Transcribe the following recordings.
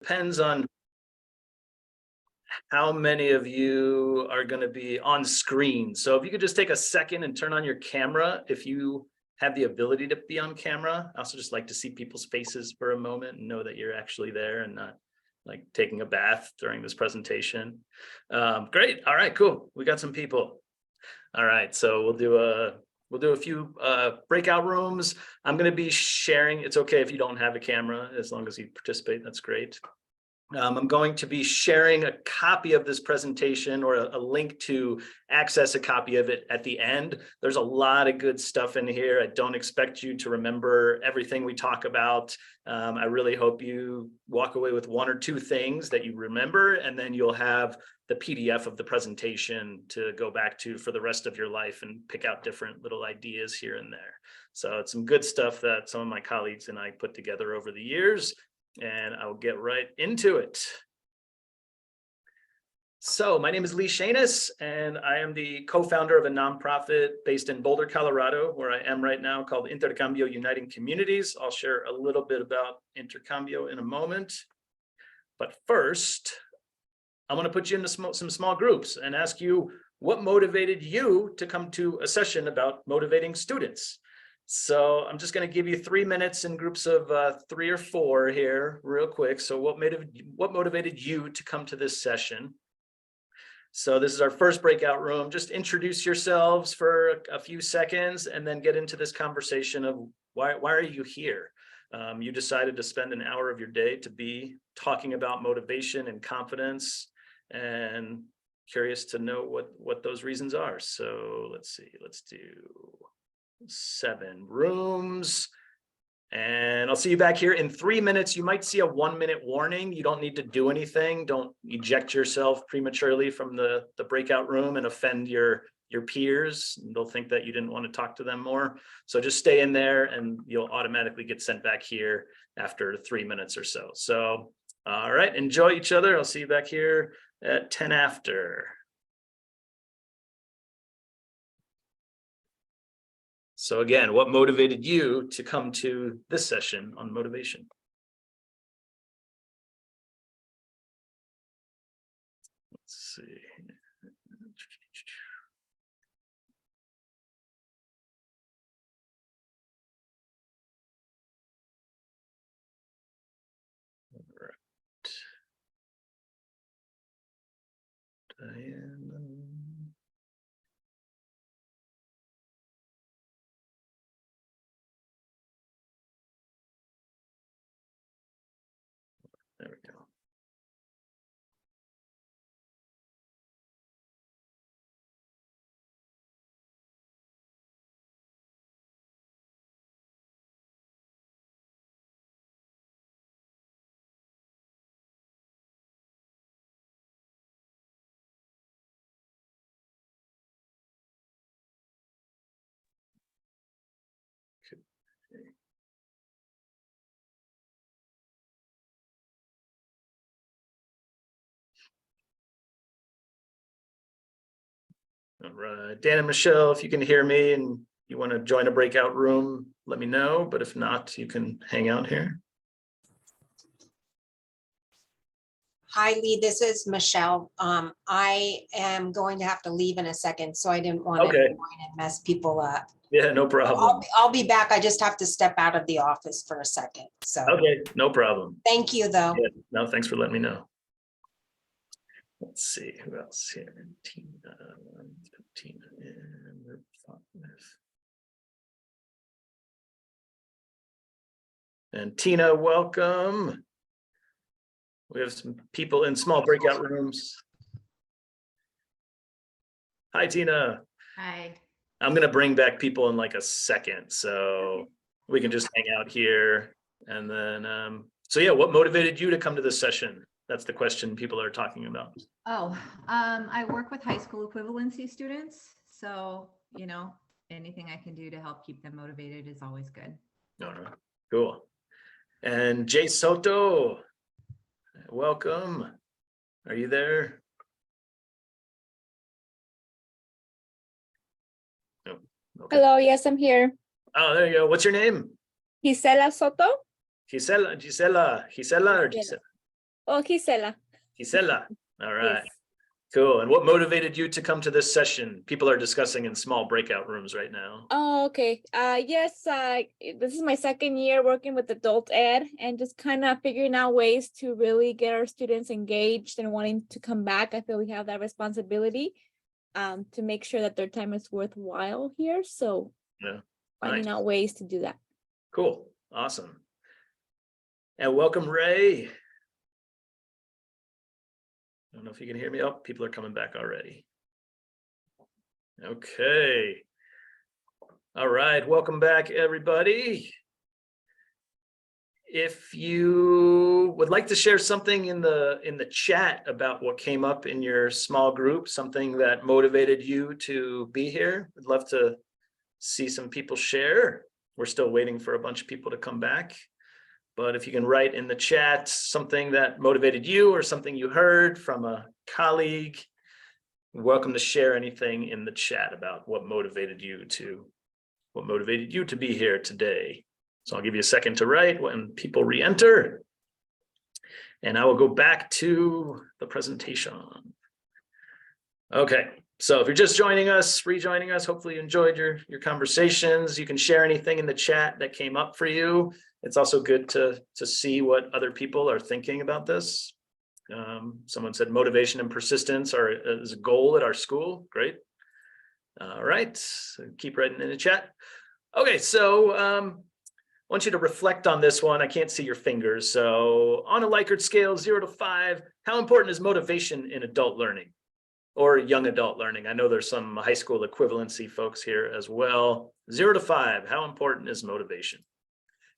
depends on how many of you are going to be on screen. So if you could just take a second and turn on your camera, if you have the ability to be on camera. I also just like to see people's faces for a moment and know that you're actually there and not like taking a bath during this presentation. Great. All right, cool. We got some people. All right, so we'll do a few breakout rooms. I'm going to be sharing. It's okay if you don't have a camera, as long as you participate. That's great. I'm going to be sharing a copy of this presentation or a link to access a copy of it at the end. There's a lot of good stuff in here. I don't expect you to remember everything we talk about. I really hope you walk away with one or two things that you remember, and then you'll have the PDF of the presentation to go back to for the rest of your life and pick out different little ideas here and there. So it's some good stuff that some of my colleagues and I put together over the years. And I'll get right into it. So my name is Lee Shanis, and I am the co-founder of a nonprofit based in Boulder, Colorado, where I am right now, called Intercambio Uniting Communities. I'll share a little bit about Intercambio in a moment. But first, I want to put you into some small groups and ask you what motivated you to come to a session about motivating students. So I'm just going to give you 3 minutes in groups of 3 or 4 here real quick. So what motivated you to come to this session? So this is our first breakout room. Just introduce yourselves for a few seconds and then get into this conversation of why are you here? You decided to spend an hour of your day to be talking about motivation and confidence, and curious to know what those reasons are. So let's see, let's do 7 rooms, and I'll see you back here in 3 minutes. You might see a 1-minute warning. You don't need to do anything. Don't eject yourself prematurely from the breakout room and offend your peers. They'll think that you didn't want to talk to them more. So just stay in there and you'll automatically get sent back here after 3 minutes or so. So, all right, enjoy each other. I'll see you back here at 10 after. So again, what motivated you to come to this session on motivation? Let's see. All right. Diana. There we go. All right, Dan and Michelle, if you can hear me and you want to join a breakout room, let me know. But if not, you can hang out here. Hi, Lee, this is Michelle. I am going to have to leave in a second, so I didn't want to join and mess people up. Yeah, no problem. I'll be back. I just have to step out of the office for a second. So okay, no problem. Thank you, though. Yeah, no, thanks for letting me know. Let's see who else here. Tina and and Tina, welcome. We have some people in small breakout rooms. Hi, Tina. Hi. I'm going to bring back people in like a second, so we can just hang out here. And then, so yeah, what motivated you to come to this session? That's the question people are talking about. Oh, I work with high school equivalency students. So, you know, anything I can do to help keep them motivated is always good. All right, cool. And Jay Soto, welcome. Are you there? No. Okay. Hello, yes, I'm here. Oh, there you go. What's your name? Gisela Soto. Gisela or Gisela? Oh, Gisela. Gisela. All right. Yes. Cool. And what motivated you to come to this session? People are discussing in small breakout rooms right now. Oh, okay. Yes, this is my second year working with adult ed and just kind of figuring out ways to really get our students engaged and wanting to come back. I feel we have that responsibility to make sure that their time is worthwhile here. So Yeah. finding Nice. out ways to do that. Cool. Awesome. And welcome, Ray. I don't know if you can hear me. Oh, people are coming back already. Okay. All right. Welcome back, everybody. If you would like to share something in the chat about what came up in your small group, something that motivated you to be here, I'd love to see some people share. We're still waiting for a bunch of people to come back. But if you can write in the chat something that motivated you or something you heard from a colleague, you're welcome to share anything in the chat about what motivated you to be here today. So I'll give you a second to write when people re-enter. And I will go back to the presentation. Okay, so if you're just joining us, rejoining us, hopefully you enjoyed your conversations. You can share anything in the chat that came up for you. It's also good to see what other people are thinking about this. Someone said motivation and persistence is a goal at our school. Great. All right, so keep writing in the chat. Okay, so I want you to reflect on this one. I can't see your fingers. So on a Likert scale, 0 to 5, how important is motivation in adult learning or young adult learning? I know there's some high school equivalency folks here as well. 0 to 5, how important is motivation?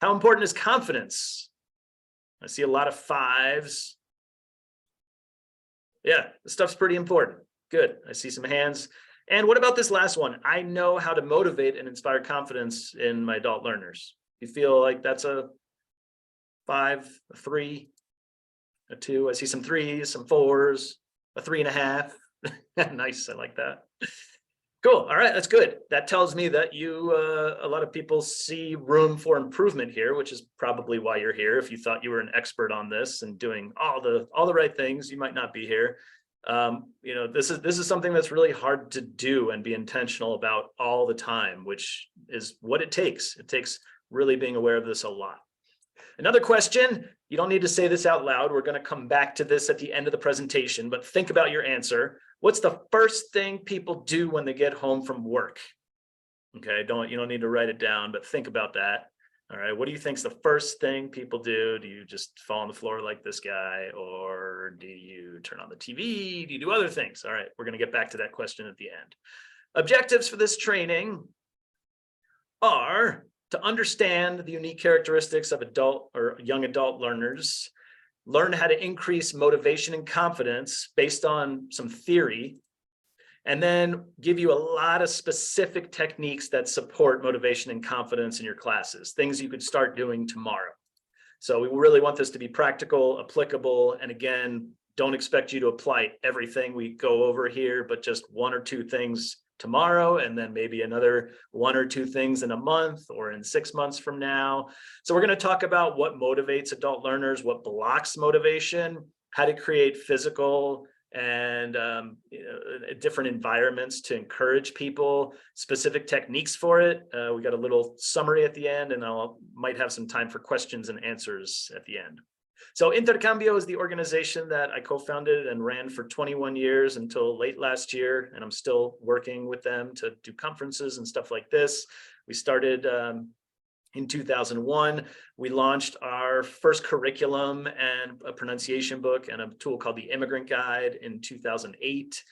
How important is confidence? I see a lot of 5s. Yeah, this stuff's pretty important. Good, I see some hands. And what about this last one? I know how to motivate and inspire confidence in my adult learners. You feel like that's a 5, a 3, a 2? I see some 3s, some 4s, a 3.5. Nice, I like that. Cool. All right, that's good. That tells me that a lot of people see room for improvement here, which is probably why you're here. If you thought you were an expert on this and doing all the right things, you might not be here. This is something that's really hard to do and be intentional about all the time, which is what it takes. It takes really being aware of this a lot. Another question, you don't need to say this out loud. We're going to come back to this at the end of the presentation, but think about your answer. What's the first thing people do when they get home from work? Okay, you don't need to write it down, but think about that. All right, what do you think is the first thing people do? Do you just fall on the floor like this guy, or do you turn on the TV? Do you do other things? All right, we're going to get back to that question at the end. Objectives for this training are to understand the unique characteristics of adult or young adult learners, learn how to increase motivation and confidence based on some theory, and then give you a lot of specific techniques that support motivation and confidence in your classes, things you could start doing tomorrow. So we really want this to be practical, applicable, and again, don't expect you to apply everything we go over here, but just 1 or 2 things tomorrow, and then maybe another 1 or 2 things in a month or in 6 months from now. So we're going to talk about what motivates adult learners, what blocks motivation, how to create physical and different environments to encourage people, specific techniques for it. We got a little summary at the end, and might have some time for questions and answers at the end. So Intercambio is the organization that I co-founded and ran for 21 years until late last year, and I'm still working with them to do conferences and stuff like this. We started in 2001. We launched our first curriculum and a pronunciation book and a tool called the Immigrant Guide in 2008.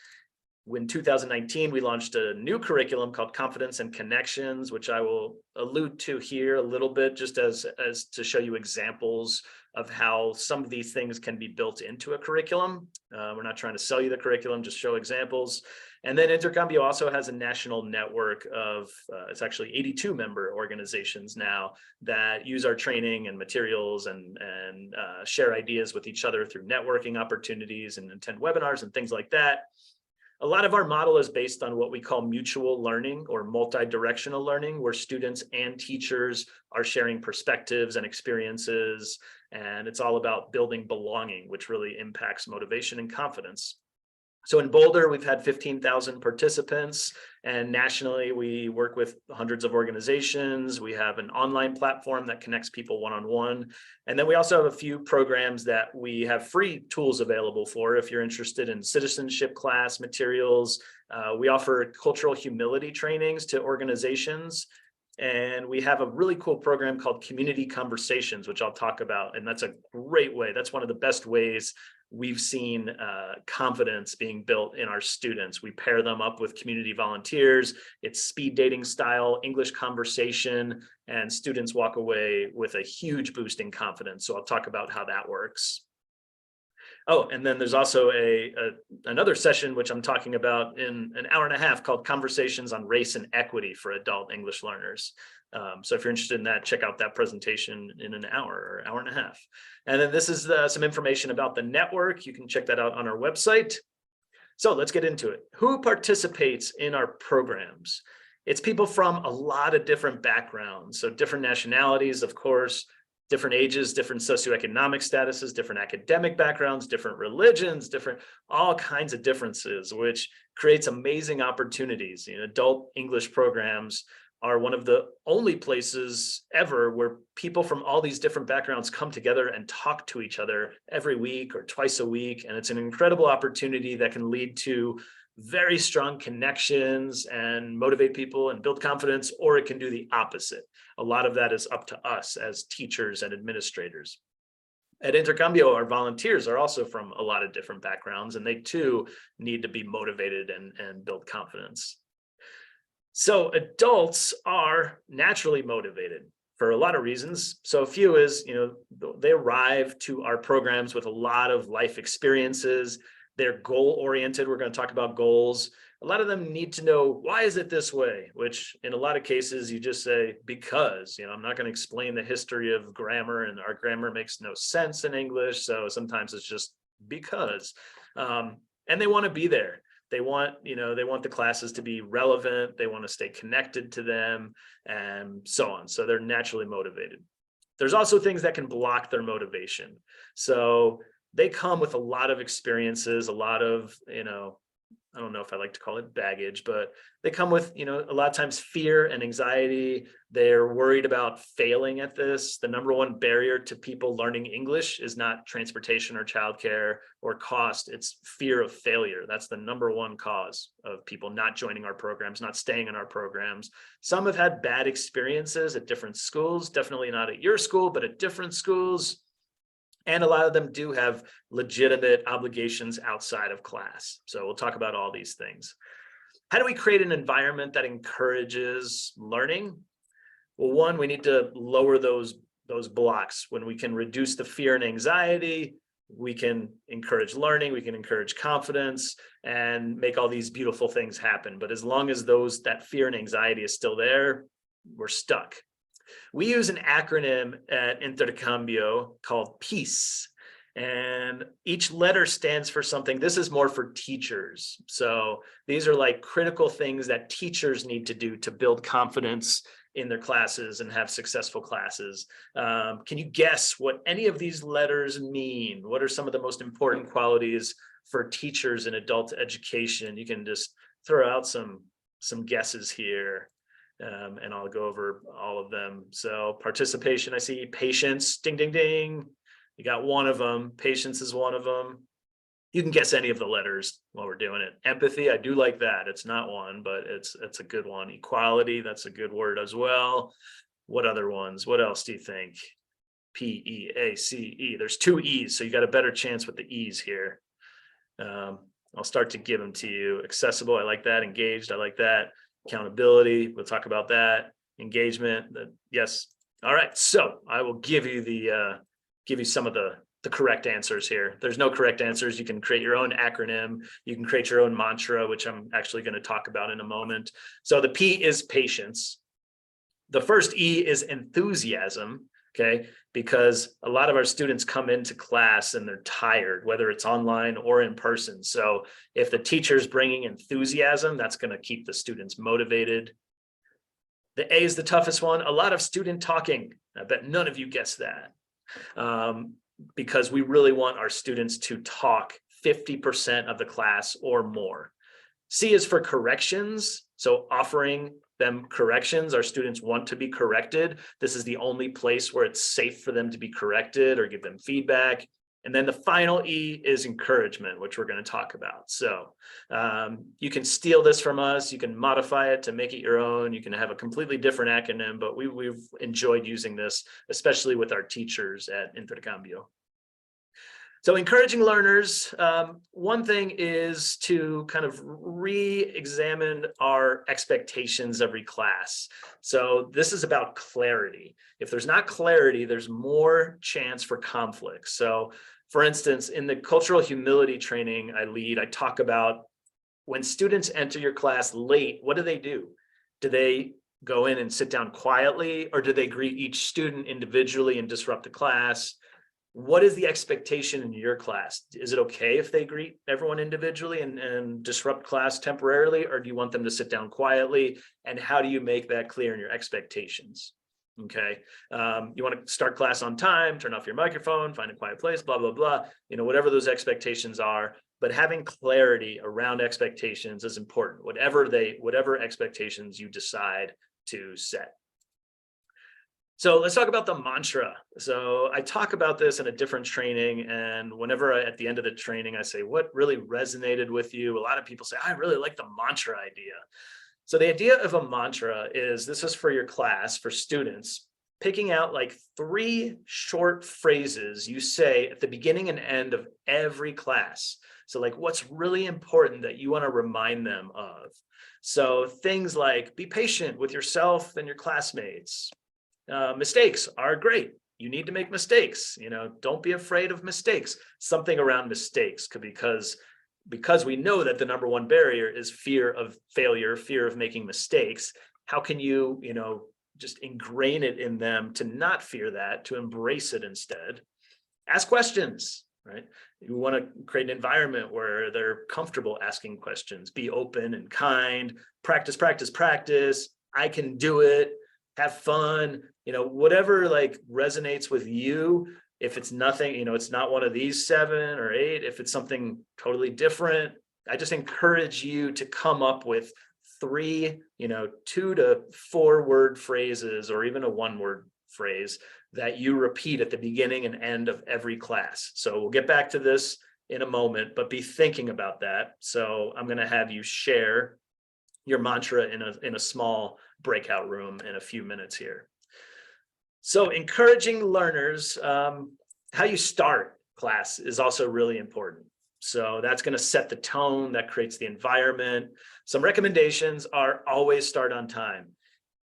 In 2019, we launched a new curriculum called Confidence and Connections, which I will allude to here a little bit, just as to show you examples of how some of these things can be built into a curriculum. We're not trying to sell you the curriculum, just show examples. And then Intercambio also has a national network of, it's actually 82 member organizations now that use our training and materials and share ideas with each other through networking opportunities and attend webinars and things like that. A lot of our model is based on what we call mutual learning or multi-directional learning, where students and teachers are sharing perspectives and experiences. And it's all about building belonging, which really impacts motivation and confidence. So in Boulder, we've had 15,000 participants, and nationally, we work with hundreds of organizations. We have an online platform that connects people one-on-one. And then we also have a few programs that we have free tools available for if you're interested in citizenship class materials. We offer cultural humility trainings to organizations. And we have a really cool program called Community Conversations, which I'll talk about. And that's a great way. That's one of the best ways we've seen confidence being built in our students. We pair them up with community volunteers. It's speed dating style English conversation, and students walk away with a huge boost in confidence. So I'll talk about how that works. Oh, and then there's also another session, which I'm talking about in an hour and a half, called Conversations on Race and Equity for Adult English Learners. So if you're interested in that, check out that presentation in an hour or hour and a half. And then this is some information about the network. You can check that out on our website. So let's get into it. Who participates in our programs? It's people from a lot of different backgrounds. So different nationalities, of course, different ages, different socioeconomic statuses, different academic backgrounds, different religions, all kinds of differences, which creates amazing opportunities. Adult English programs are one of the only places ever where people from all these different backgrounds come together and talk to each other every week or twice a week. And it's an incredible opportunity that can lead to very strong connections and motivate people and build confidence, or it can do the opposite. A lot of that is up to us as teachers and administrators. At Intercambio, our volunteers are also from a lot of different backgrounds, and they too need to be motivated and build confidence. So adults are naturally motivated for a lot of reasons. So a few is, they arrive to our programs with a lot of life experiences. They're goal-oriented. We're going to talk about goals. A lot of them need to know, why is it this way? Which in a lot of cases, you just say, because, I'm not going to explain the history of grammar, and our grammar makes no sense in English. So sometimes it's just because, and they want to be there. They want the classes to be relevant. They want to stay connected to them and so on. So they're naturally motivated. There's also things that can block their motivation. So they come with a lot of experiences, a lot of, I don't know if I like to call it baggage, but they come with, a lot of times fear and anxiety. They're worried about failing at this. The number one barrier to people learning English is not transportation or childcare or cost. It's fear of failure. That's the number one cause of people not joining our programs, not staying in our programs. Some have had bad experiences at different schools, definitely not at your school, but at different schools. And a lot of them do have legitimate obligations outside of class. So we'll talk about all these things. How do we create an environment that encourages learning? Well, one, we need to lower those blocks. When we can reduce the fear and anxiety, we can encourage learning, we can encourage confidence, and make all these beautiful things happen. But as long as that fear and anxiety is still there, we're stuck. We use an acronym at Intercambio called PEACE, and each letter stands for something. This is more for teachers. So these are like critical things that teachers need to do to build confidence in their classes and have successful classes. Can you guess what any of these letters mean? What are some of the most important qualities for teachers in adult education? You can just throw out some guesses here. And I'll go over all of them. So participation, I see patience, ding, ding, ding. You got one of them. Patience is one of them. You can guess any of the letters while we're doing it. Empathy, I do like that. It's not one, but it's a good one. Equality, that's a good word as well. What other ones? What else do you think? P-E-A-C-E. There's two E's, so you got a better chance with the E's here. I'll start to give them to you. Accessible, I like that. Engaged, I like that. Accountability, we'll talk about that. Engagement, yes. All right, so I will give you some of the correct answers here. There's no correct answers. You can create your own acronym. You can create your own mantra, which I'm actually going to talk about in a moment. So the P is patience. The first E is enthusiasm. Okay, because a lot of our students come into class and they're tired, whether it's online or in person. So if the teacher's bringing enthusiasm, that's going to keep the students motivated. The A is the toughest one. A lot of student talking. I bet none of you guessed that. Because we really want our students to talk 50% of the class or more. C is for corrections. So offering them corrections. Our students want to be corrected. This is the only place where it's safe for them to be corrected or give them feedback. And then the final E is encouragement, which we're going to talk about. So you can steal this from us. You can modify it to make it your own. You can have a completely different acronym, but we've enjoyed using this, especially with our teachers at Intercambio. So encouraging learners, one thing is to kind of re-examine our expectations every class. So this is about clarity. If there's not clarity, there's more chance for conflict. So for instance, in the cultural humility training I lead, I talk about when students enter your class late, what do? Do they go in and sit down quietly, or do they greet each student individually and disrupt the class? What is the expectation in your class? Is it okay if they greet everyone individually and disrupt class temporarily, or do you want them to sit down quietly? And how do you make that clear in your expectations? Okay, you want to start class on time, turn off your microphone, find a quiet place, blah, blah, blah, whatever those expectations are, but having clarity around expectations is important, whatever expectations you decide to set. So let's talk about the mantra. So I talk about this in a different training, and whenever at the end of the training, I say, what really resonated with you? A lot of people say, I really like the mantra idea. So the idea of a mantra is, this is for your class, for students, picking out like 3 short phrases you say at the beginning and end of every class. So like, what's really important that you want to remind them of? So things like, be patient with yourself and your classmates. Mistakes are great. You need to make mistakes. Don't be afraid of mistakes. Something around mistakes, because we know that the number one barrier is fear of failure, fear of making mistakes. How can you, just ingrain it in them to not fear that, to embrace it instead? Ask questions, right? You want to create an environment where they're comfortable asking questions. Be open and kind. Practice, practice, practice. I can do it. Have fun. Whatever like resonates with you. If it's nothing, it's not one of these 7 or 8, if it's something totally different, I just encourage you to come up with 3, 2 to 4 word phrases, or even a 1-word phrase that you repeat at the beginning and end of every class. So we'll get back to this in a moment, but be thinking about that. So I'm going to have you share your mantra in a small breakout room in a few minutes here. So encouraging learners, how you start class is also really important. So that's going to set the tone, that creates the environment. Some recommendations are always start on time.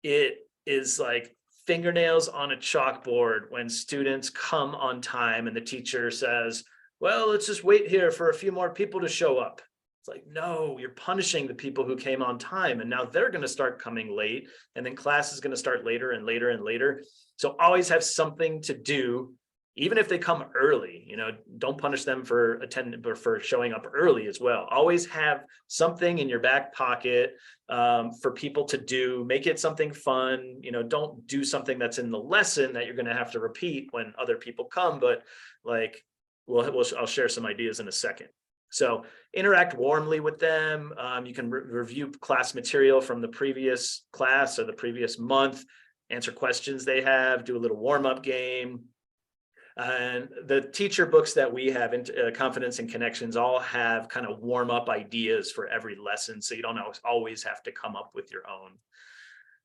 It is like fingernails on a chalkboard when students come on time and the teacher says, well, let's just wait here for a few more people to show up. It's like, no, you're punishing the people who came on time, and now they're going to start coming late, and then class is going to start later and later and later. So always have something to do, even if they come early. Don't punish them for attending or for showing up early as well. Always have something in your back pocket for people to do. Make it something fun. Don't do something that's in the lesson that you're going to have to repeat when other people come. But like, I'll share some ideas in a second. So interact warmly with them. You can review class material from the previous class or the previous month, answer questions they have, do a little warm-up game. And the teacher books that we have, Confidence and Connections, all have kind of warm-up ideas for every lesson, so you don't always have to come up with your own.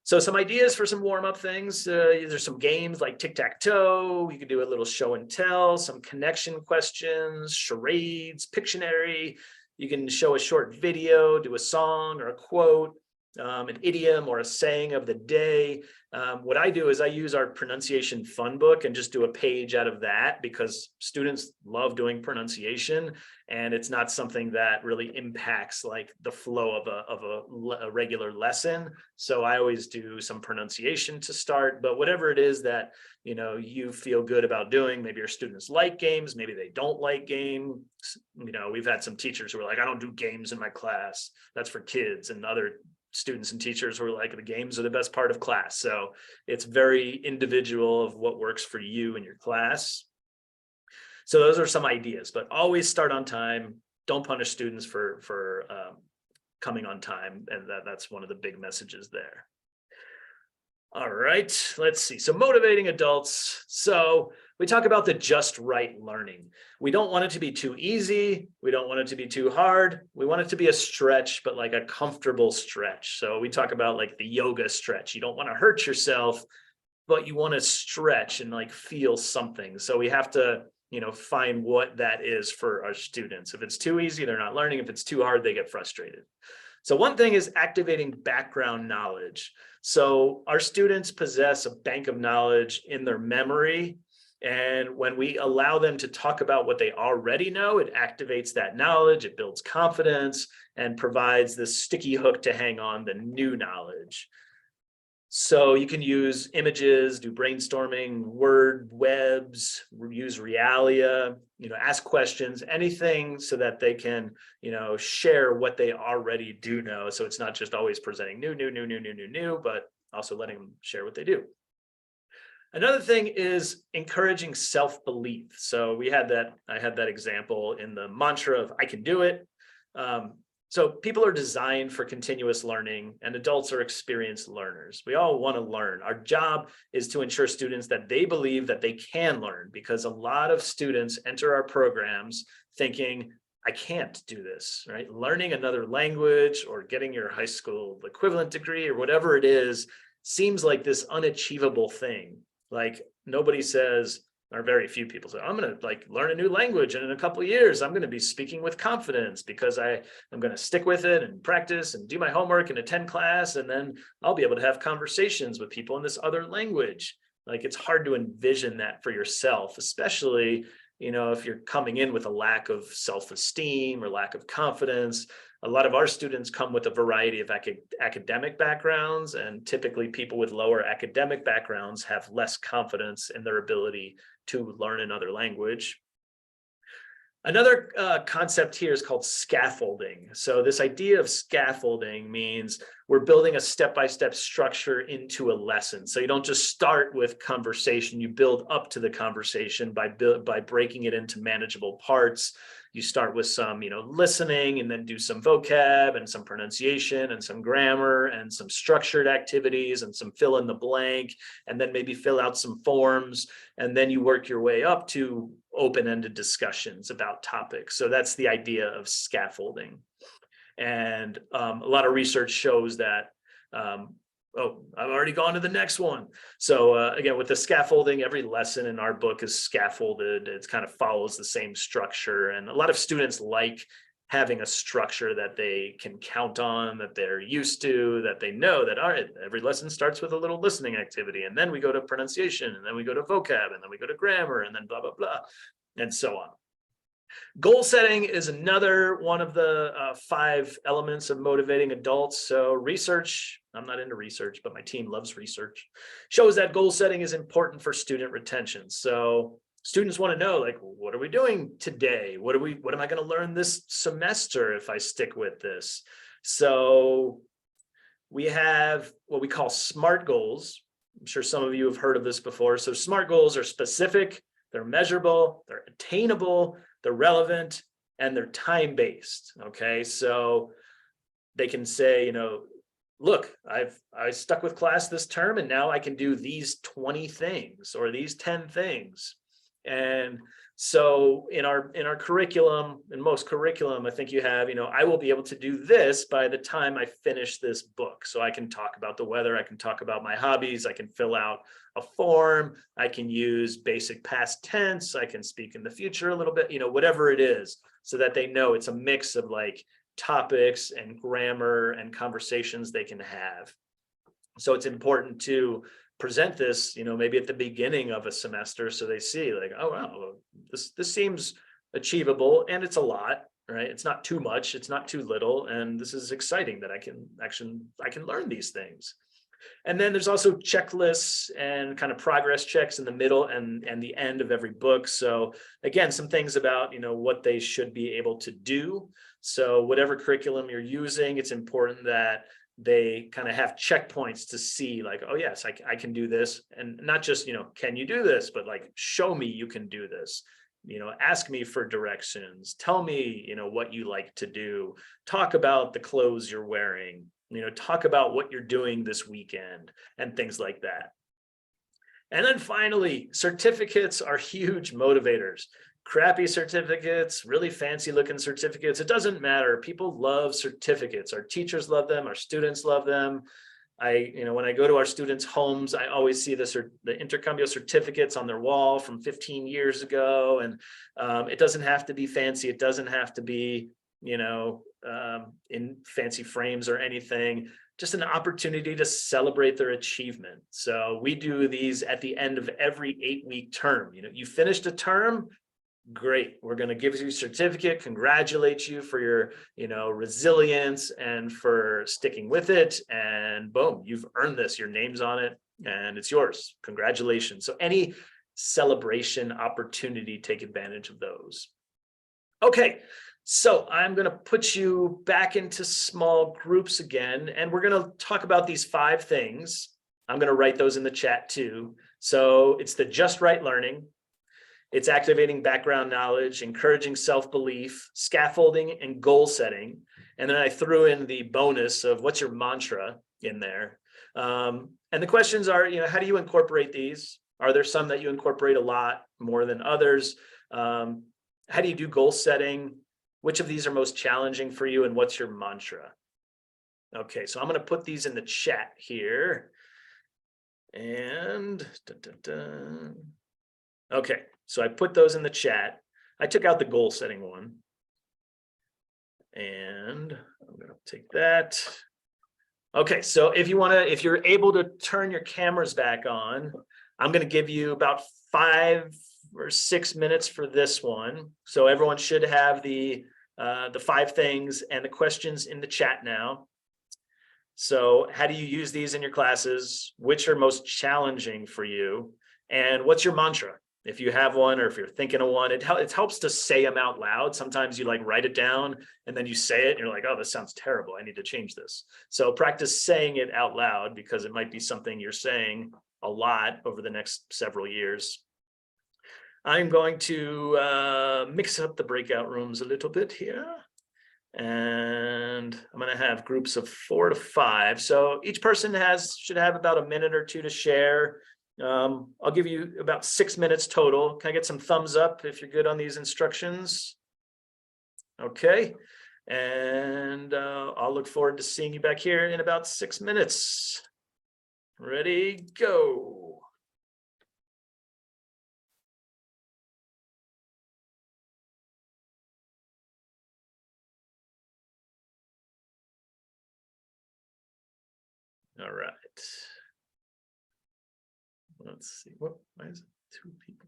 So some ideas for some warm-up things. There's some games like tic-tac-toe. You can do a little show and tell, some connection questions, charades, Pictionary. You can show a short video, do a song or a quote. an idiom or a saying of the day. What I do is I use our pronunciation fun book and just do a page out of that, because students love doing pronunciation, and it's not something that really impacts like the flow of a regular lesson. So I always do some pronunciation to start, but whatever it is that, you know, you feel good about doing. Maybe your students like games, maybe they don't like games. You know, we've had some teachers who are like, I don't do games in my class, that's for kids, and other students and teachers who are like, the games are the best part of class. So it's very individual of what works for you and your class. So those are some ideas, but always start on time. Don't punish students for coming on time, and that's one of the big messages there. All right, let's see. So motivating adults. So we talk about the just right learning. We don't want it to be too easy. We don't want it to be too hard. We want it to be a stretch, but like a comfortable stretch. So we talk about like the yoga stretch. You don't want to hurt yourself, but you want to stretch and like feel something. So we have to, you know, find what that is for our students. If it's too easy, they're not learning. If it's too hard, they get frustrated. So one thing is activating background knowledge. So our students possess a bank of knowledge in their memory. And when we allow them to talk about what they already know, it activates that knowledge, it builds confidence, and provides this sticky hook to hang on the new knowledge. So you can use images, do brainstorming, word webs, use Realia, you know, ask questions, anything so that they can, you know, share what they already do know. So it's not just always presenting new, but also letting them share what they do. Another thing is encouraging self-belief. So I had that example in the mantra of I can do it. So people are designed for continuous learning, and adults are experienced learners. We all want to learn. Our job is to ensure students that they believe that they can learn, because a lot of students enter our programs thinking, I can't do this, right? Learning another language or getting your high school equivalent degree or whatever it is seems like this unachievable thing. Like nobody says, or very few people say, I'm going to like learn a new language, and in a couple of years, I'm going to be speaking with confidence because I'm going to stick with it and practice and do my homework and attend class. And then I'll be able to have conversations with people in this other language. Like it's hard to envision that for yourself, especially, you know, if you're coming in with a lack of self-esteem or lack of confidence. A lot of our students come with a variety of academic backgrounds, and typically people with lower academic backgrounds have less confidence in their ability to learn another language. Another concept here is called scaffolding. So this idea of scaffolding means we're building a step-by-step structure into a lesson. So you don't just start with conversation, you build up to the conversation by breaking it into manageable parts. You start with some, you know, listening, and then do some vocab and some pronunciation and some grammar and some structured activities and some fill in the blank, and then maybe fill out some forms. And then you work your way up to open-ended discussions about topics. So that's the idea of scaffolding. And a lot of research shows that, oh, I've already gone to the next one. So again, with the scaffolding, every lesson in our book is scaffolded. It kind of follows the same structure. And a lot of students like having a structure that they can count on, that they're used to, that they know that, all right, every lesson starts with a little listening activity. And then we go to pronunciation, and then we go to vocab, and then we go to grammar, and then blah, blah, blah, and so on. Goal setting is another one of the 5 elements of motivating adults. So research, I'm not into research, but my team loves research, shows that goal setting is important for student retention. So students want to know, like, what are we doing today? What am I going to learn this semester if I stick with this? So we have what we call SMART goals. I'm sure some of you have heard of this before. So SMART goals are specific, they're measurable, they're attainable, they're relevant, and they're time-based. Okay, so they can say, you know, look, I stuck with class this term, and now I can do these 20 things or these 10 things. And so in our curriculum, in most curriculum, I think you have, you know, I will be able to do this by the time I finish this book. So I can talk about the weather, I can talk about my hobbies, I can fill out a form, I can use basic past tense, I can speak in the future a little bit, you know, whatever it is, so that they know it's a mix of like topics and grammar and conversations they can have. So it's important to present this, maybe at the beginning of a semester, so they see like, oh wow, this seems achievable, and it's a lot, right? It's not too much, it's not too little, and this is exciting that I can learn these things. And then there's also checklists and kind of progress checks in the middle and the end of every book. So again, some things about, what they should be able to do. So whatever curriculum you're using, it's important that they kind of have checkpoints to see like, oh yes, I can do this. And not just, can you do this, but like, show me you can do this. Ask me for directions, tell me, what you like to do, talk about the clothes you're wearing, talk about what you're doing this weekend and things like that. And then finally, certificates are huge motivators. Crappy certificates, really fancy looking certificates, it doesn't matter. People love certificates. Our teachers love them, our students love them. When I go to our students' homes, I always see the Intercambio certificates on their wall from 15 years ago. And it doesn't have to be fancy. It doesn't have to be, in fancy frames or anything, just an opportunity to celebrate their achievement. So we do these at the end of every 8-week term. You finished a term, great, we're going to give you a certificate, congratulate you for your resilience and for sticking with it, and boom, you've earned this, your name's on it and it's yours, congratulations. So any celebration opportunity, take advantage of those. Okay, so I'm going to put you back into small groups again, and we're going to talk about these 5 things. I'm going to write those in the chat too. So it's the just right learning, it's activating background knowledge, encouraging self-belief, scaffolding, and goal setting. And then I threw in the bonus of what's your mantra in there. And the questions are, how do you incorporate these? Are there some that you incorporate a lot more than others? How do you do goal setting? Which of these are most challenging for you, and what's your mantra? Okay, so I'm going to put these in the chat here. And okay, so I put those in the chat. I took out the goal setting one. And I'm going to take that. Okay, so if you're able to turn your cameras back on, I'm going to give you about 5 or 6 minutes for this one. So everyone should have the 5 things and the questions in the chat now. So how do you use these in your classes? Which are most challenging for you? And what's your mantra? If you have one, or if you're thinking of one, it helps to say them out loud. Sometimes you like write it down and then you say it and you're like, oh, this sounds terrible, I need to change this. So practice saying it out loud, because it might be something you're saying a lot over the next several years. I'm going to mix up the breakout rooms a little bit here. And I'm going to have groups of 4 to 5. So each person should have about a minute or 2 to share. I'll give you about 6 minutes total. Can I get some thumbs up if you're good on these instructions? Okay. And I'll look forward to seeing you back here in about 6 minutes. Ready, go. All right. Let's see. Why is it 2 people?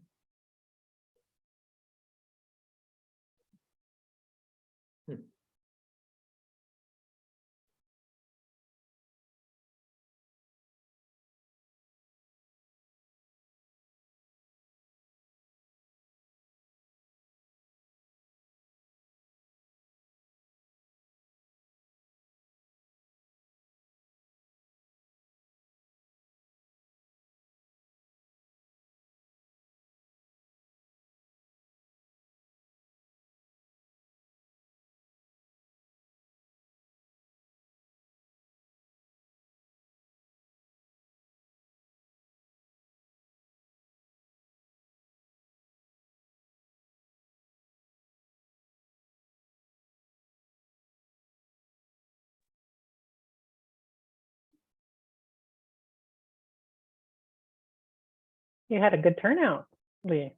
You had a good turnout, Lee.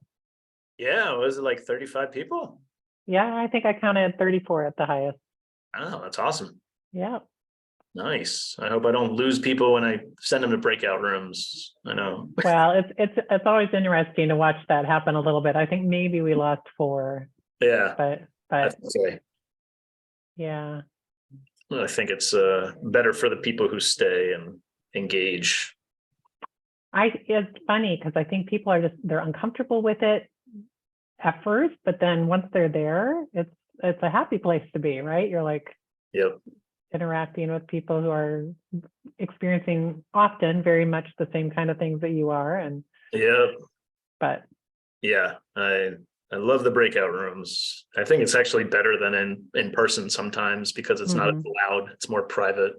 Yeah, was it like 35 people? Yeah, I think I counted 34 at the highest. Oh, that's awesome. Yeah. Nice. I hope I don't lose people when I send them to breakout rooms. I know. Well, it's always interesting to watch that happen a little bit. I think maybe we lost 4, Yeah, but that's okay. yeah. I think it's better for the people who stay and engage. It's funny because I think people are they're uncomfortable with it at first, but then once they're there, it's a happy place to be, right? You're like Yep. interacting with people who are experiencing often very much the same kind of things that you are, and Yep. but Yeah. I love the breakout rooms. I think it's actually better than in person sometimes because it's not as loud. It's more private.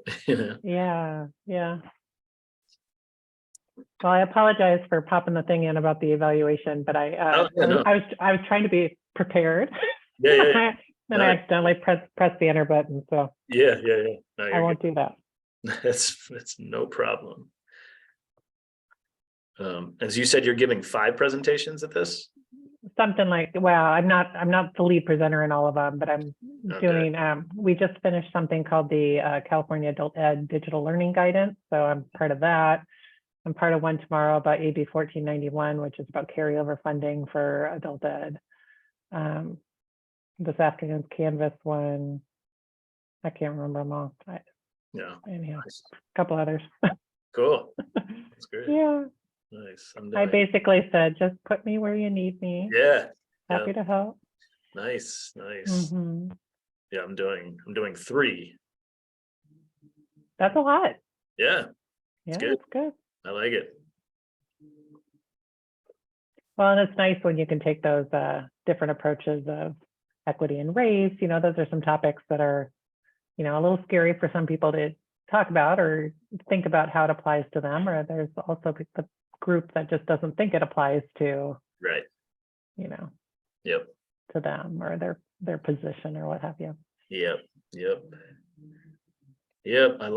yeah. Well, I apologize for popping the thing in about the evaluation, but Oh, yeah, no. I was trying to be prepared. Yeah. Then I accidentally pressed the enter button, so Yeah. No, I you're won't do that. good. It's no problem. As you said, you're giving 5 presentations at this? Something like, well, I'm not the lead presenter in all of them, but I'm Okay. doing, we just finished something called the California Adult Ed Digital Learning Guidance. So I'm part of that. I'm part of one tomorrow about AB 1491, which is about carryover funding for adult ed. This afternoon's Canvas one. I can't remember them all. Yeah. Anyhow, Nice. a couple others. Cool. That's great. Yeah, Nice. I basically said, just put me where you need me. Yeah. Happy to help. Nice. Mhm. Yeah, I'm doing 3. That's a lot. Yeah, Yeah, good. it's good. I like it. Well, and it's nice when you can take those different approaches of equity and race. Those are some topics that are, a little scary for some people to talk about or think about how it applies to them. Or there's also the group that just doesn't think it applies to, Right. Yep. to them or their position or what have you. Yep. I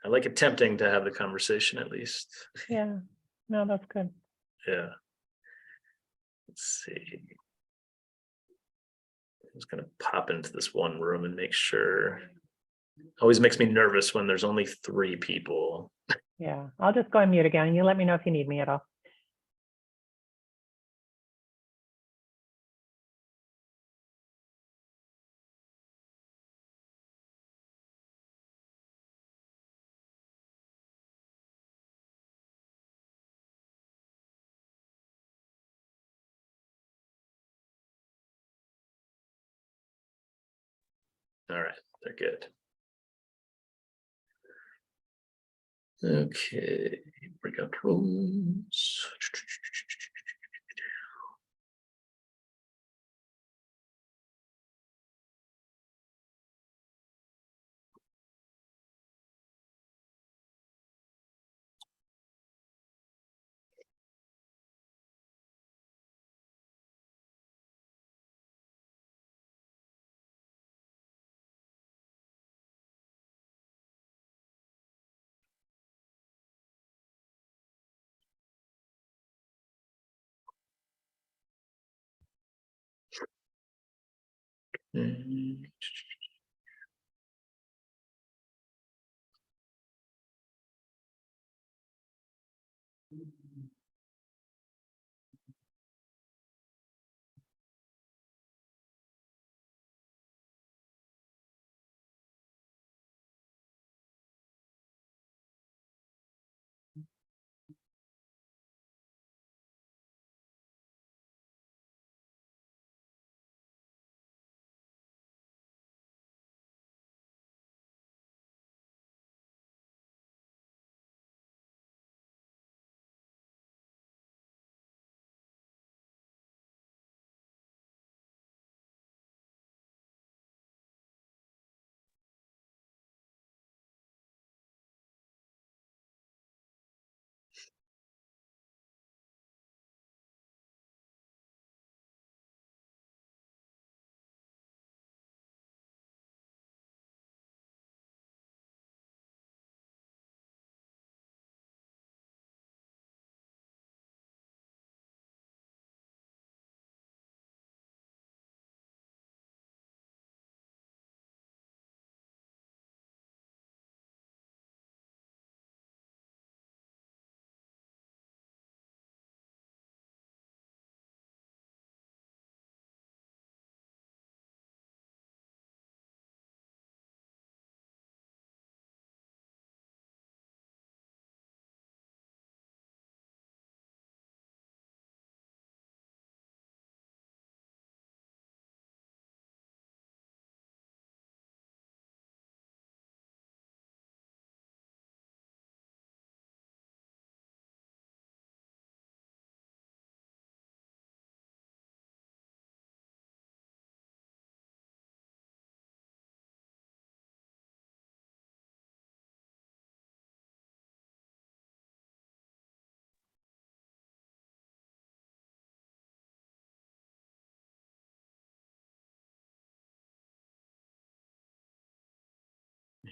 like attempting to have the conversation at least. Yeah, no, that's good. Yeah. Let's see. I'm just gonna pop into this one room and make sure. Always makes me nervous when there's only 3 people. Yeah, I'll just go on mute again. You let me know if you need me at all. All right, they're good. Okay, breakout rooms. Mm.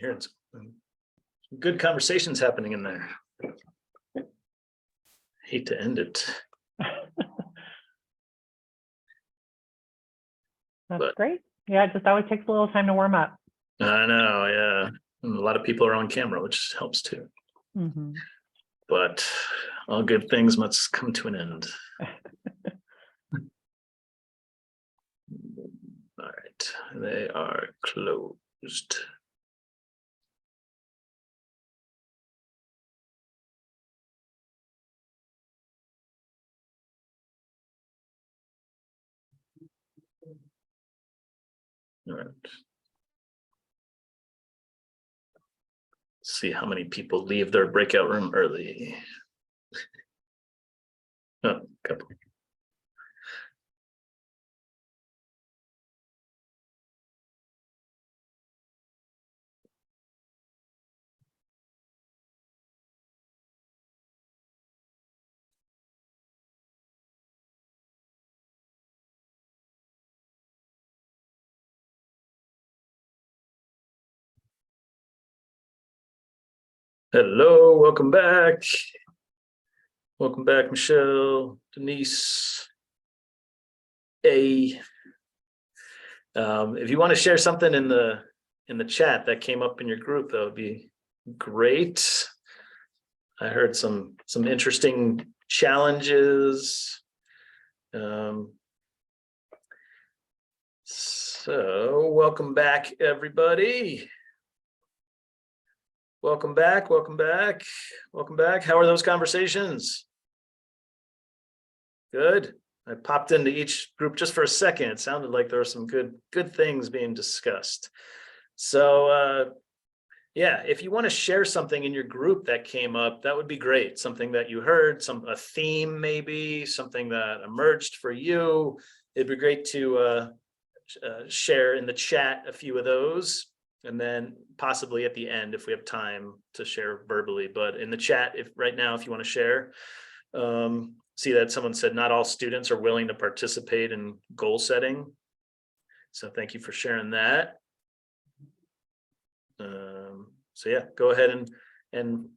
hearing some good conversations happening in there. Hate to end it. That's But- great. Yeah, it just always takes a little time to warm up. I know, yeah. And a lot of people are on camera, which helps too. Mhm. But all good things must come to an end. All right, they are closed. All right. See how many people leave their breakout room early. Oh, couple. Hello, welcome back. Welcome back, Michelle, Denise. If you want to share something in the chat that came up in your group, that would be great. I heard some interesting challenges. So welcome back, everybody. Welcome back, welcome back, welcome back. How are those conversations? Good. I popped into each group just for a second. It sounded like there were some good things being discussed. So yeah, if you want to share something in your group that came up, that would be great. Something that you heard, a theme maybe, something that emerged for you. It'd be great to share in the chat a few of those. And then possibly at the end, if we have time to share verbally, but in the chat, if right now, if you want to share, see that someone said not all students are willing to participate in goal setting. So thank you for sharing that. So yeah, go ahead and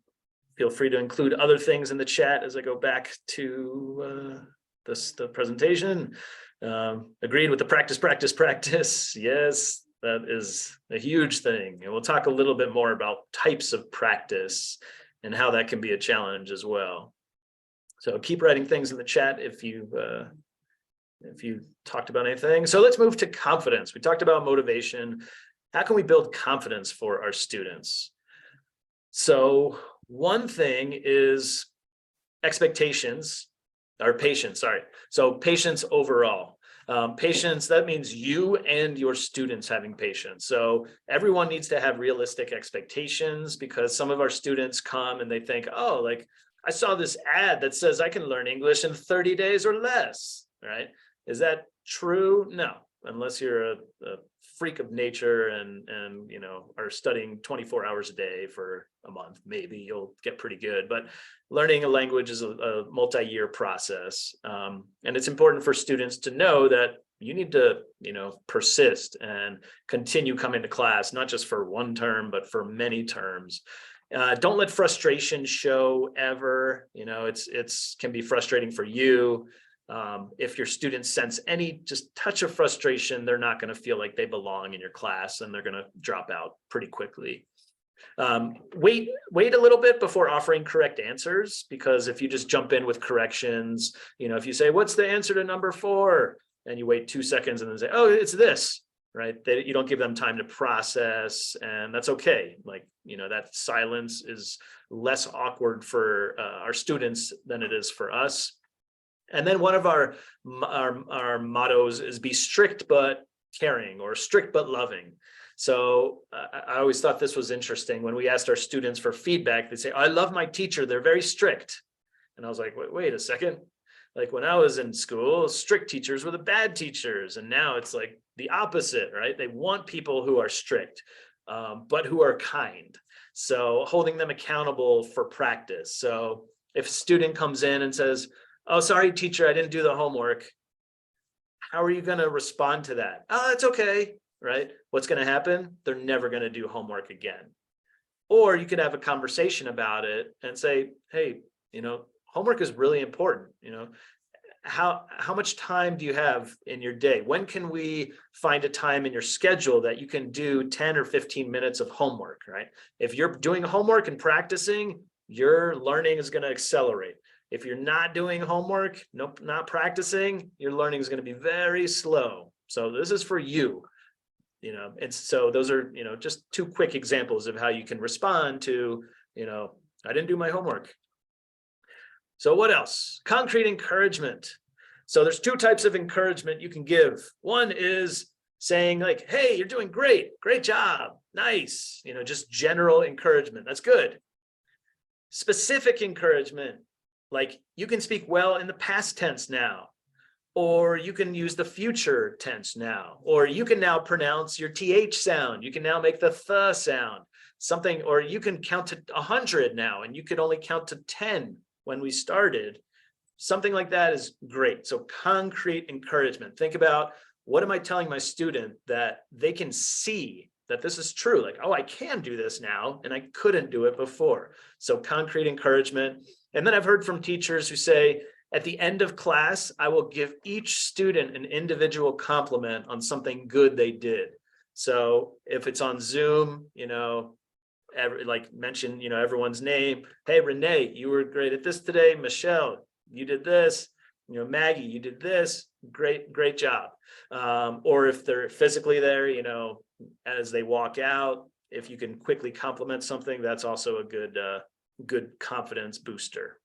feel free to include other things in the chat as I go back to the presentation. Agreed with the practice. Yes. That is a huge thing. And we'll talk a little bit more about types of practice and how that can be a challenge as well. So keep writing things in the chat if you talked about anything. So let's move to confidence. We talked about motivation. How can we build confidence for our students? So one thing is expectations, or patience, sorry. So patience overall. Patience, that means you and your students having patience. So everyone needs to have realistic expectations, because some of our students come and they think, oh, like I saw this ad that says I can learn English in 30 days or less, right? Is that true? No, unless you're a freak of nature and you know, are studying 24 hours a day for a month, maybe you'll get pretty good. But learning a language is a multi-year process. And it's important for students to know that you need to, you know, persist and continue coming to class, not just for one term, but for many terms. Don't let frustration show ever. You know, it's can be frustrating for you. If your students sense any just touch of frustration, they're not going to feel like they belong in your class, and they're going to drop out pretty quickly. Wait a little bit before offering correct answers, because if you just jump in with corrections, you know, if you say, what's the answer to number 4? And you wait 2 seconds and then say, oh, it's this, right? You don't give them time to process, and that's okay. Like, you know, that silence is less awkward for our students than it is for us. And then one of our mottos is be strict but caring, or strict but loving. So I always thought this was interesting. When we asked our students for feedback, they say, I love my teacher, they're very strict. And I was like, wait a second. Like when I was in school, strict teachers were the bad teachers. And now it's like the opposite, right? They want people who are strict, but who are kind. So holding them accountable for practice. So if a student comes in and says, oh, sorry, teacher, I didn't do the homework, how are you going to respond to that? Oh, it's okay. right? What's going to happen? They're never going to do homework again. Or you could have a conversation about it and say, hey, homework is really important. How much time do you have in your day? When can we find a time in your schedule that you can do 10 or 15 minutes of homework, right? If you're doing homework and practicing, your learning is going to accelerate. If you're not doing homework, not practicing, your learning is going to be very slow. So this is for you, and so those are, just two quick examples of how you can respond to, I didn't do my homework. So what else? Concrete encouragement. So there's two types of encouragement you can give. One is saying like, hey, you're doing great job, nice, just general encouragement. That's good. Specific encouragement, like you can speak well in the past tense now, or you can use the future tense now, or you can now pronounce your TH sound. You can now make the th sound, something, or you can count to 100 now, and you could only count to 10 when we started. Something like that is great. So concrete encouragement. Think about, what am I telling my student that they can see that this is true? Like, oh, I can do this now, and I couldn't do it before. So concrete encouragement. And then I've heard from teachers who say, at the end of class, I will give each student an individual compliment on something good they did. So if it's on Zoom, mention, everyone's name. Hey, Renee, you were great at this today. Michelle, you did this. Maggie, you did this. Great job. Or if they're physically there, as they walk out, if you can quickly compliment something, that's also a good confidence booster.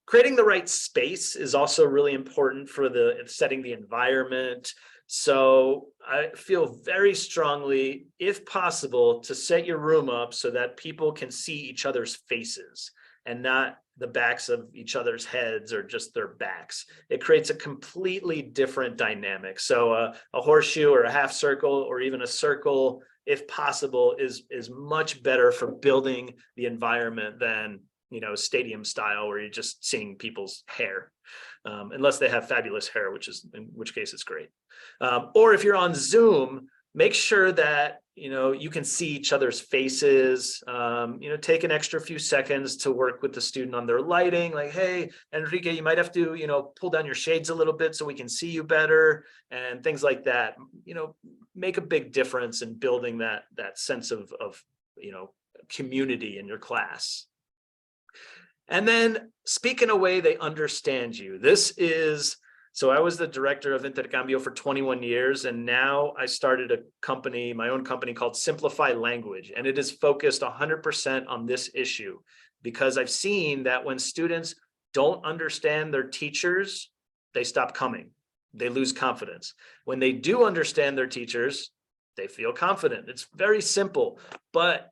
Creating the right space is also really important for setting the environment. So I feel very strongly, if possible, to set your room up so that people can see each other's faces and not the backs of each other's heads or just their backs. It creates a completely different dynamic. So a horseshoe or a half circle or even a circle, if possible, is much better for building the environment than stadium style where you're just seeing people's hair, unless they have fabulous hair, in which case it's great. Or if you're on Zoom, make sure that you can see each other's faces. Take an extra few seconds to work with the student on their lighting. Like, hey, Enrique, you might have to pull down your shades a little bit so we can see you better, and things like that. Make a big difference in building that sense of community in your class. And then speak in a way they understand you. So I was the director of Intercambio for 21 years, and now I started my own company called Simplify Language, and it is focused 100% on this issue, because I've seen that when students don't understand their teachers, they stop coming. They lose confidence. When they do understand their teachers, they feel confident. It's very simple, but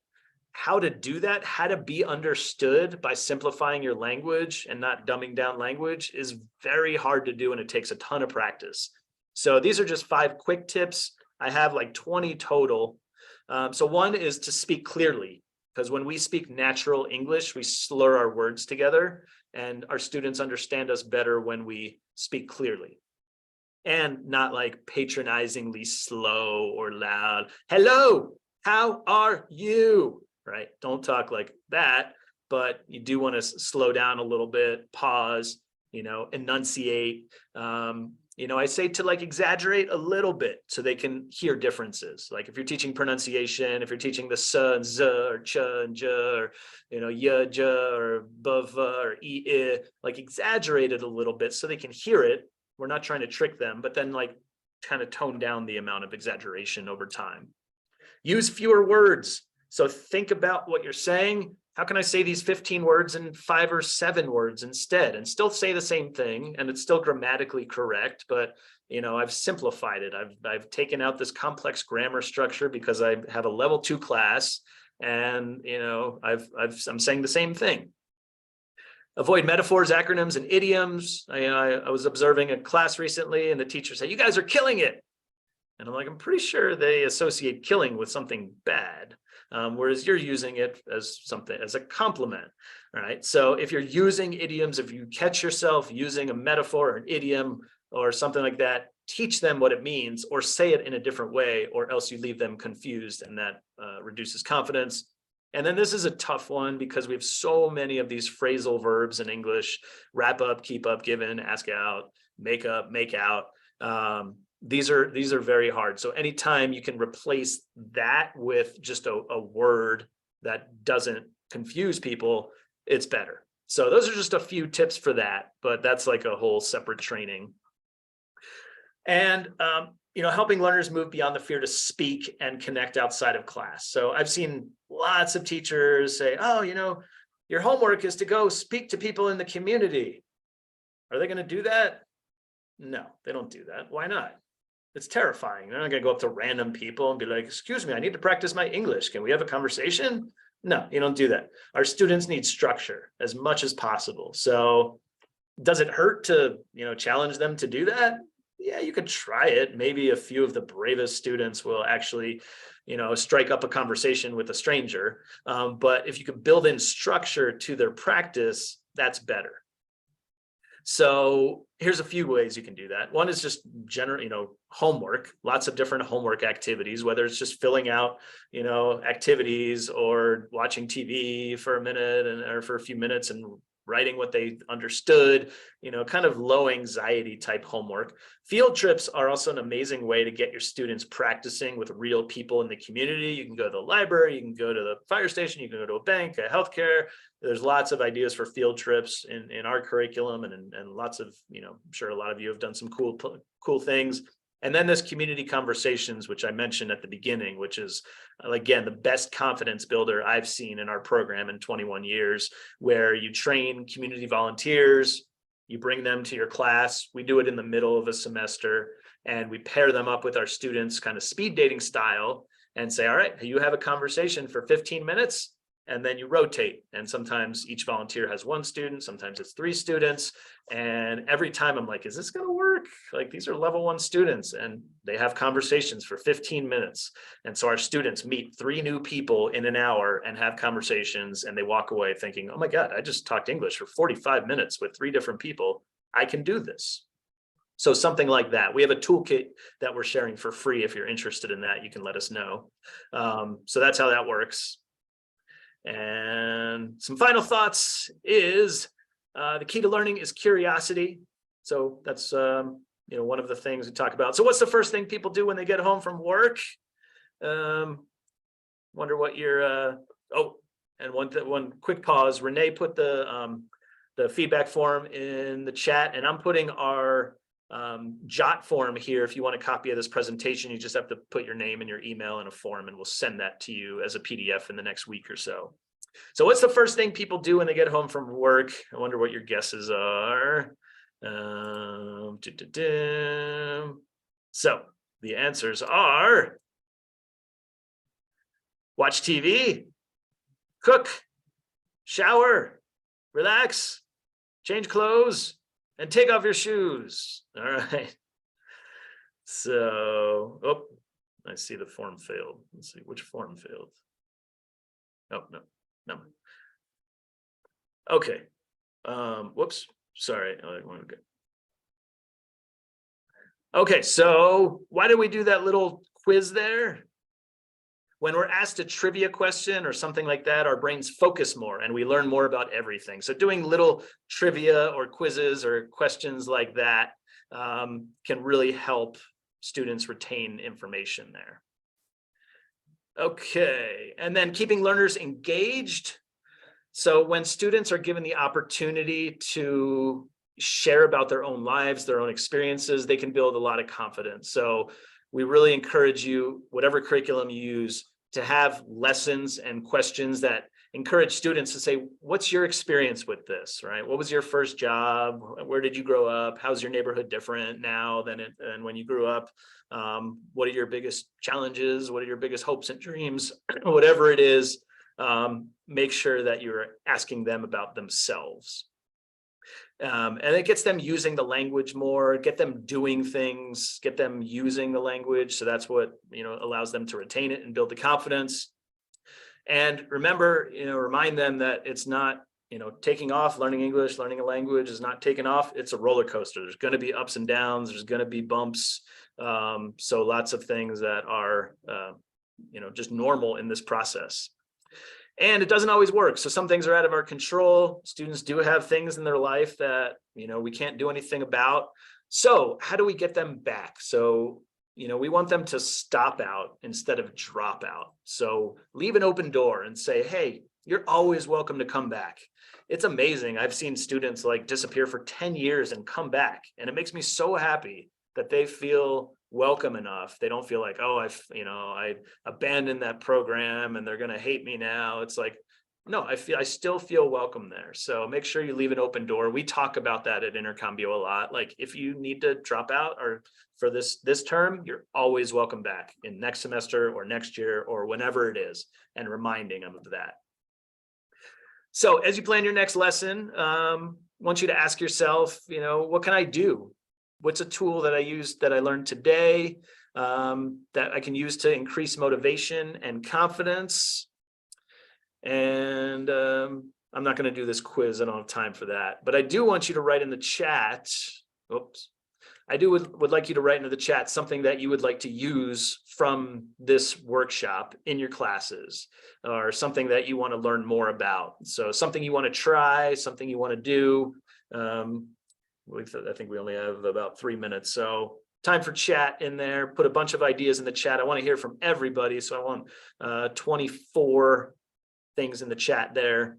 how to do that, how to be understood by simplifying your language and not dumbing down language, is very hard to do, and it takes a ton of practice. So these are just 5 quick tips. I have like 20 total. So one is to speak clearly, because when we speak natural English, we slur our words together, and our students understand us better when we speak clearly and not like patronizingly slow or loud. Hello, how are you? Right? Don't talk like that, but you do want to slow down a little bit, pause, enunciate. I say to exaggerate a little bit so they can hear differences. Like if you're teaching pronunciation, if you're teaching the s and z or ch and j or, y, j or bv or e, exaggerate it a little bit so they can hear it. We're not trying to trick them, but then kind of tone down the amount of exaggeration over time. Use fewer words. So think about what you're saying. How can I say these 15 words in 5 or 7 words instead, and still say the same thing, and it's still grammatically correct, but I've simplified it. I've taken out this complex grammar structure because I have a level 2 class, and I'm saying the same thing. Avoid metaphors, acronyms, and idioms. I was observing a class recently, and the teacher said, "You guys are killing it," and I'm like, I'm pretty sure they associate killing with something bad. Whereas you're using it as a compliment, right? So if you're using idioms, if you catch yourself using a metaphor or an idiom or something like that, teach them what it means or say it in a different way, or else you leave them confused, and that reduces confidence. And then this is a tough one because we have so many of these phrasal verbs in English: wrap up, keep up, given, ask out, make up, make out. These are very hard. So anytime you can replace that with just a word that doesn't confuse people, it's better. So those are just a few tips for that, but that's like a whole separate training. And helping learners move beyond the fear to speak and connect outside of class. So I've seen lots of teachers say, oh, your homework is to go speak to people in the community. Are they going to do that? No, they don't do that. Why not? It's terrifying. They're not going to go up to random people and be like, excuse me, I need to practice my English. Can we have a conversation? No, you don't do that. Our students need structure as much as possible. So does it hurt to, challenge them to do that? Yeah, you could try it. Maybe a few of the bravest students will actually, strike up a conversation with a stranger. But if you could build in structure to their practice, that's better. So here's a few ways you can do that. One is just general, homework, lots of different homework activities, whether it's just filling out, activities or watching TV for a minute or for a few minutes and writing what they understood, kind of low anxiety type homework. Field trips are also an amazing way to get your students practicing with real people in the community. You can go to the library, you can go to the fire station, you can go to a bank, a healthcare. There's lots of ideas for field trips in our curriculum, and lots of, I'm sure a lot of you have done some cool things. And then there's community conversations, which I mentioned at the beginning, which is, again, the best confidence builder I've seen in our program in 21 years, where you train community volunteers, you bring them to your class. We do it in the middle of a semester, and we pair them up with our students kind of speed dating style and say, all right, you have a conversation for 15 minutes. And then you rotate. And sometimes each volunteer has one student, sometimes it's 3 students. And every time I'm like, is this going to work? Like, these are level 1 students, and they have conversations for 15 minutes. And so our students meet 3 new people in an hour and have conversations, and they walk away thinking, oh my God, I just talked English for 45 minutes with 3 different people. I can do this. So something like that. We have a toolkit that we're sharing for free. If you're interested in that, you can let us know. So that's how that works. And some final thoughts is the key to learning is curiosity. So that's one of the things we talk about. So what's the first thing people do when they get home from work? Wonder what your and one quick pause. Renee put the feedback form in the chat, and I'm putting our Jot form here. If you want a copy of this presentation, you just have to put your name and your email in a form, and we'll send that to you as a PDF in the next week or so. So what's the first thing people do when they get home from work? I wonder what your guesses are. So the answers are watch TV, cook, shower, relax, change clothes, and take off your shoes. All right. So, I see the form failed. Let's see which form failed. Oh, no. Okay. Whoops. Sorry. Okay. So why did we do that little quiz there? When we're asked a trivia question or something like that, our brains focus more and we learn more about everything. So doing little trivia or quizzes or questions like that can really help students retain information there. Okay, and then keeping learners engaged. So when students are given the opportunity to share about their own lives, their own experiences, they can build a lot of confidence. So we really encourage you, whatever curriculum you use, to have lessons and questions that encourage students to say, what's your experience with this, right? What was your first job? Where did you grow up? How's your neighborhood different now than when you grew up? What are your biggest challenges? What are your biggest hopes and dreams? Whatever it is, make sure that you're asking them about themselves. And it gets them using the language more, get them doing things, get them using the language. So that's what, allows them to retain it and build the confidence. And remember, remind them that it's not taking off, learning English, learning a language is not taking off. It's a roller coaster. There's going to be ups and downs. There's going to be bumps. So lots of things that are, just normal in this process. And it doesn't always work. So some things are out of our control. Students do have things in their life that, we can't do anything about. So how do we get them back? So, we want them to stop out instead of drop out. So leave an open door and say, hey, you're always welcome to come back. It's amazing. I've seen students like disappear for 10 years and come back. And it makes me so happy that they feel welcome enough. They don't feel like, oh, I abandoned that program and they're going to hate me now. It's like, no, I still feel welcome there. So make sure you leave an open door. We talk about that at Intercambio a lot. Like if you need to drop out or for this term, you're always welcome back in next semester or next year or whenever it is, and reminding them of that. So as you plan your next lesson, I want you to ask yourself, what can I do? What's a tool that I used that I learned today that I can use to increase motivation and confidence? And I'm not going to do this quiz. I don't have time for that. But I do want you to write in the chat. Oops. I would like you to write into the chat something that you would like to use from this workshop in your classes, or something that you want to learn more about. So something you want to try, something you want to do. I think we only have about 3 minutes. So time for chat in there. Put a bunch of ideas in the chat. I want to hear from everybody. So I want 24 things in the chat there.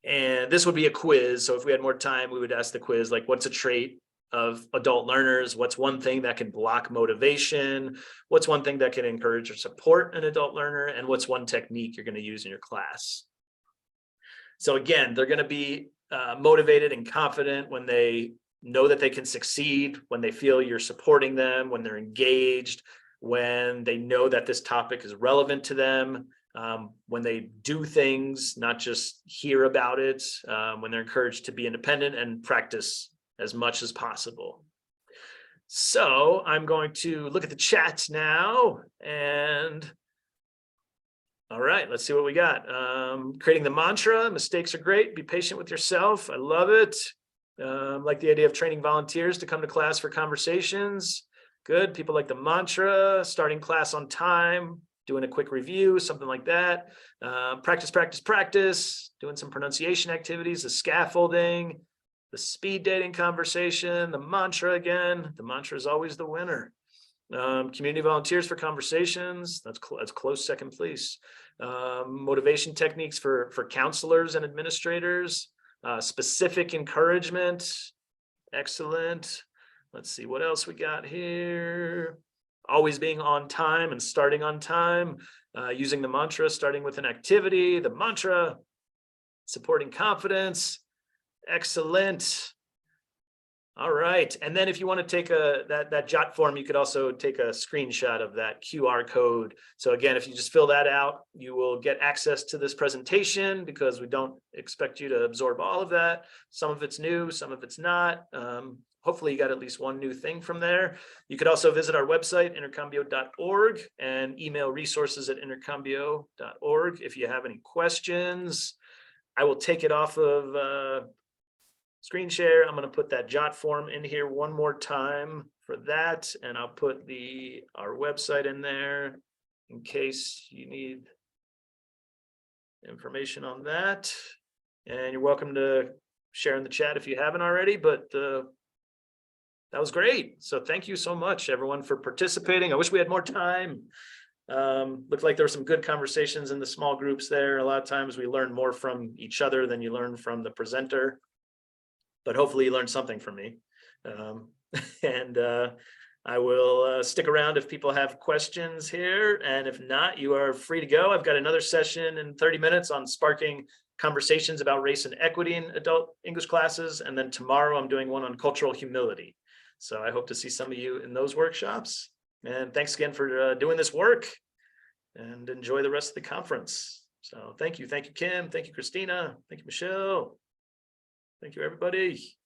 And this would be a quiz. So if we had more time, we would ask the quiz, like, what's a trait of adult learners? What's one thing that can block motivation? What's one thing that can encourage or support an adult learner? And what's one technique you're going to use in your class? So again, they're going to be motivated and confident when they know that they can succeed, when they feel you're supporting them, when they're engaged, when they know that this topic is relevant to them, when they do things, not just hear about it, when they're encouraged to be independent and practice as much as possible. So I'm going to look at the chat now, and all right, let's see what we got. Creating the mantra, mistakes are great. Be patient with yourself. I love it. Like the idea of training volunteers to come to class for conversations. Good. People like the mantra, starting class on time, doing a quick review, something like that. Practice, practice, practice, doing some pronunciation activities, the scaffolding, the speed dating conversation, the mantra again. The mantra is always the winner. Community volunteers for conversations, that's close second place. Motivation techniques for counselors and administrators, specific encouragement, excellent. Let's see what else we got here. Always being on time and starting on time, using the mantra, starting with an activity, the mantra, supporting confidence, excellent. All right, and then if you want to take that jot form, you could also take a screenshot of that QR code. So again, if you just fill that out, you will get access to this presentation, because we don't expect you to absorb all of that. Some of it's new, some of it's not. Hopefully you got at least one new thing from there. You could also visit our website, intercambio.org, and email resources@intercambio.org if you have any questions. I will take it off of screen share. I'm going to put that jot form in here one more time for that, and I'll put our website in there in case you need information on that. And you're welcome to share in the chat if you haven't already, but that was great. So thank you so much, everyone, for participating. I wish we had more time. Looked like there were some good conversations in the small groups there. A lot of times we learn more from each other than you learn from the presenter, but hopefully you learned something from me. And I will stick around if people have questions here. And if not, you are free to go. I've got another session in 30 minutes on sparking conversations about race and equity in adult English classes. And then tomorrow I'm doing one on cultural humility. So I hope to see some of you in those workshops. And thanks again for doing this work, and enjoy the rest of the conference. So thank you. Thank you, Kim. Thank you, Christina. Thank you, Michelle. Thank you, everybody.